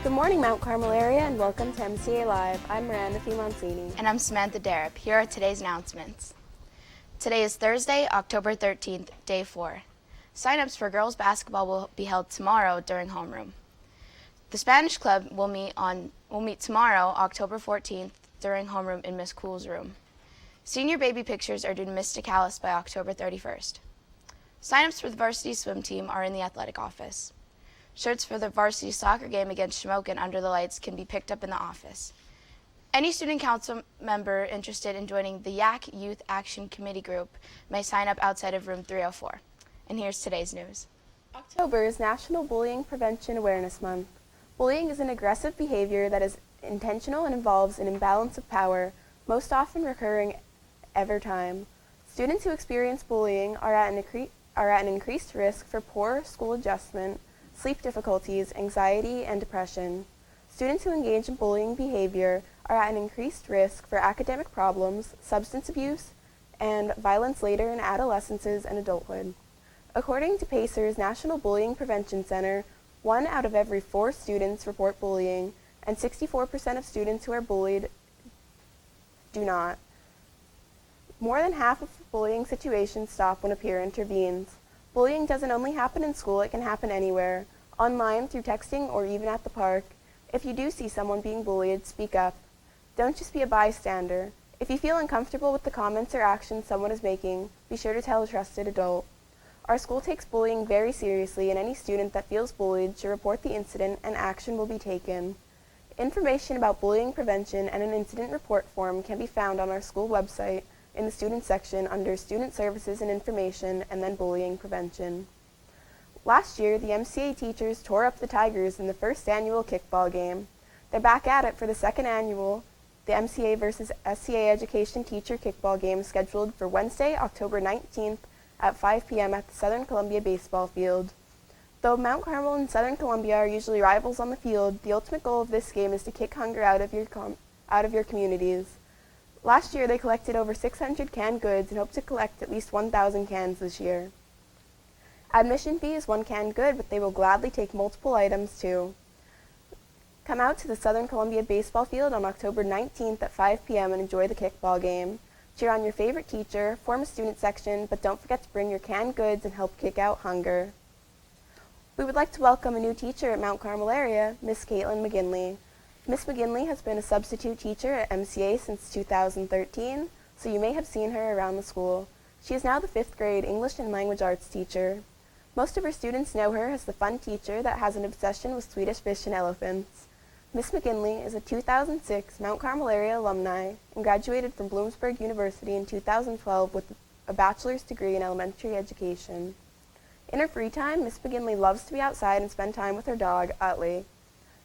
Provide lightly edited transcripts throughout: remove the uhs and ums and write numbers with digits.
Good morning, Mount Carmel area, and welcome to MCA Live. I'm Miranda Mancini. And I'm Samantha Darrop. Here are today's announcements. Today is Thursday, October 13th, day 4. Sign-ups for girls basketball will be held tomorrow during homeroom. The Spanish Club will meet tomorrow, October 14th, during homeroom in Miss Cool's room. Senior baby pictures are due to Miss DeCalis by October 31st. Sign-ups for the varsity swim team are in the athletic office. Shirts for the varsity soccer game against Shamokin Under the Lights can be picked up in the office. Any student council member interested in joining the YAC Youth Action Committee group may sign up outside of room 304. And here's today's news. October is National Bullying Prevention Awareness Month. Bullying is an aggressive behavior that is intentional and involves an imbalance of power, most often recurring every time. Students who experience bullying are at an increased risk for poor school adjustment, sleep difficulties, anxiety, and depression. Students who engage in bullying behavior are at an increased risk for academic problems, substance abuse, and violence later in adolescence and adulthood. According to PACER's National Bullying Prevention Center, 1 out of every 4 students report bullying, and 64% of students who are bullied do not. More than half of bullying situations stop when a peer intervenes. Bullying doesn't only happen in school, it can happen anywhere, online, through texting, or even at the park. If you do see someone being bullied, speak up. Don't just be a bystander. If you feel uncomfortable with the comments or actions someone is making, be sure to tell a trusted adult. Our school takes bullying very seriously, and any student that feels bullied should report the incident and action will be taken. Information about bullying prevention and an incident report form can be found on our school website in the Student section under Student Services and Information and then Bullying Prevention. Last year, the MCA teachers tore up the Tigers in the first annual kickball game. They're back at it for the second annual, the MCA versus SCA Education Teacher Kickball game scheduled for Wednesday, October 19th at 5 p.m. at the Southern Columbia baseball field. Though Mount Carmel and Southern Columbia are usually rivals on the field, the ultimate goal of this game is to kick hunger out of your communities. Last year, they collected over 600 canned goods and hope to collect at least 1,000 cans this year. Admission fee is 1 canned good, but they will gladly take multiple items too. Come out to the Southern Columbia baseball field on October 19th at 5 p.m. and enjoy the kickball game. Cheer on your favorite teacher, form a student section, but don't forget to bring your canned goods and help kick out hunger. We would like to welcome a new teacher at Mount Carmel area, Miss Caitlin McGinley. Miss McGinley has been a substitute teacher at MCA since 2013, so you may have seen her around the school. She is now the 5th grade English and Language Arts teacher. Most of her students know her as the fun teacher that has an obsession with Swedish fish and elephants. Miss McGinley is a 2006 Mount Carmel area alumni and graduated from Bloomsburg University in 2012 with a bachelor's degree in elementary education. In her free time, Miss McGinley loves to be outside and spend time with her dog, Utley.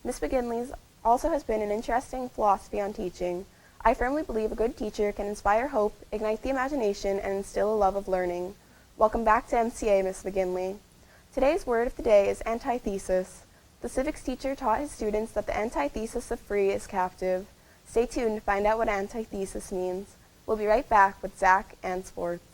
Miss McGinley's also has been an interesting philosophy on teaching. I firmly believe a good teacher can inspire hope, ignite the imagination, and instill a love of learning. Welcome back to MCA, Miss McGinley. Today's word of the day is antithesis. The civics teacher taught his students that the antithesis of free is captive. Stay tuned to find out what antithesis means. We'll be right back with Zach and sports.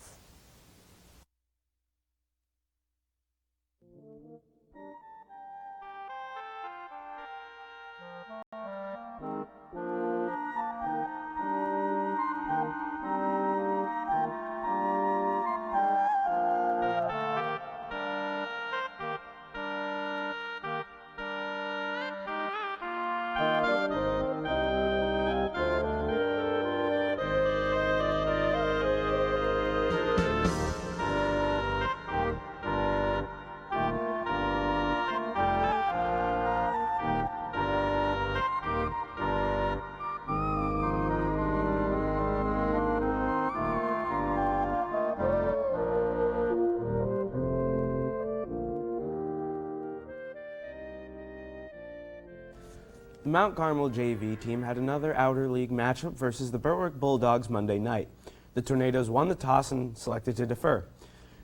The Mount Carmel JV team had another Outer League matchup versus the Berwick Bulldogs Monday night. The Tornadoes won the toss and selected to defer.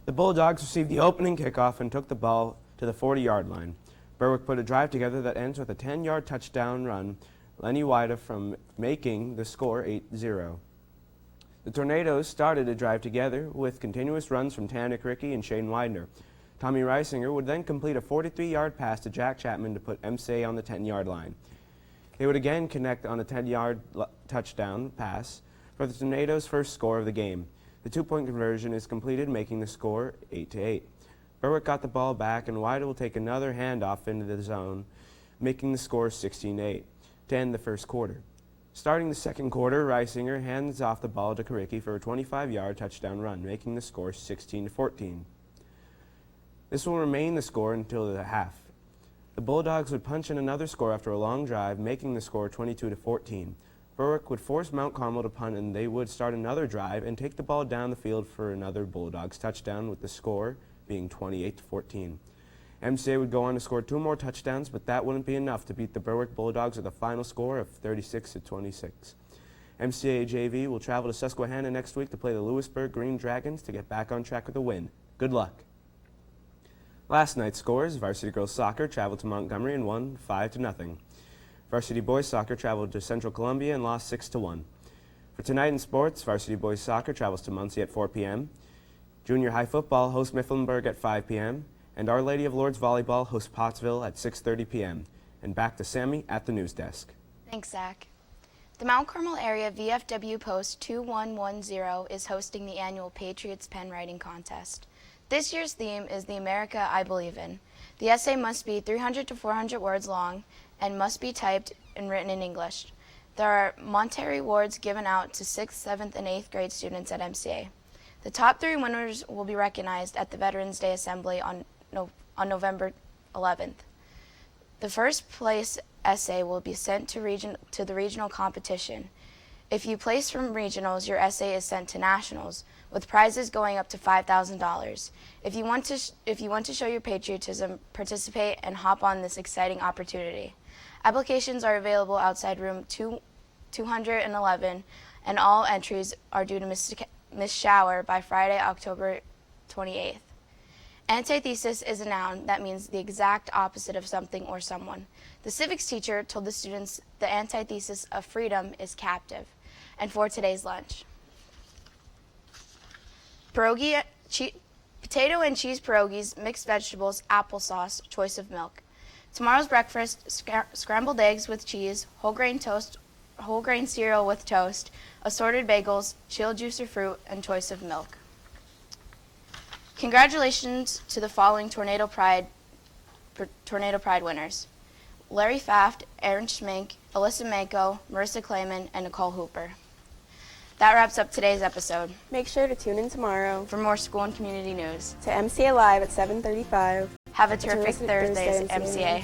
The Bulldogs received the opening kickoff and took the ball to the 40-yard line. Berwick put a drive together that ends with a 10-yard touchdown run, Lenny Wida from making the score 8-0. The Tornadoes started a drive together with continuous runs from Tanik Rickey and Shane Widener. Tommy Reisinger would then complete a 43-yard pass to Jack Chapman to put MCA on the 10-yard line. They would again connect on a 10-yard touchdown pass for the Tornadoes' first score of the game. The two-point conversion is completed, making the score 8-8. Berwick got the ball back, and Wida will take another handoff into the zone, making the score 16-8 to end the first quarter. Starting the second quarter, Reisinger hands off the ball to Karicki for a 25-yard touchdown run, making the score 16-14. This will remain the score until the half. The Bulldogs would punch in another score after a long drive, making the score 22-14. Berwick would force Mount Carmel to punt, and they would start another drive and take the ball down the field for another Bulldogs touchdown, with the score being 28-14. MCA would go on to score 2 more touchdowns, but that wouldn't be enough to beat the Berwick Bulldogs with a final score of 36-26. MCA JV will travel to Susquehanna next week to play the Lewisburg Green Dragons to get back on track with a win. Good luck. Last night's scores: varsity girls soccer traveled to Montgomery and won 5-0. Varsity boys soccer traveled to Central Columbia and lost 6-1. For tonight in sports, varsity boys soccer travels to Muncie at 4 p.m. Junior high football hosts Mifflinburg at 5 p.m. and Our Lady of Lourdes volleyball hosts Pottsville at 6:30 p.m. And back to Sammy at the news desk. Thanks, Zach. The Mount Carmel Area VFW Post 2110 is hosting the annual Patriots Pen Writing Contest. This year's theme is the America I Believe in. The essay must be 300 to 400 words long and must be typed and written in English. There are Monterey Awards given out to 6th, 7th, and 8th grade students at MCA. The top 3 winners will be recognized at the Veterans Day Assembly on November 11th. The first place essay will be sent to the regional competition. If you place from regionals, your essay is sent to nationals, with prizes going up to $5,000. If you want to show your patriotism, participate and hop on this exciting opportunity. Applications are available outside room 211, and all entries are due to Miss Shower by Friday, October 28th. Antithesis is a noun that means the exact opposite of something or someone. The civics teacher told the students the antithesis of freedom is captive. And for today's lunch: potato and cheese pierogies, mixed vegetables, applesauce, choice of milk. Tomorrow's breakfast: scrambled eggs with cheese, whole grain cereal with toast, assorted bagels, chilled juice or fruit, and choice of milk. Congratulations to the following Tornado Pride winners: Larry Faft, Aaron Schmink, Alyssa Mako, Marissa Clayman, and Nicole Hooper. That wraps up today's episode. Make sure to tune in tomorrow For more school and community news, to MCA Live at 7:35. have a terrific Thursday, MCA.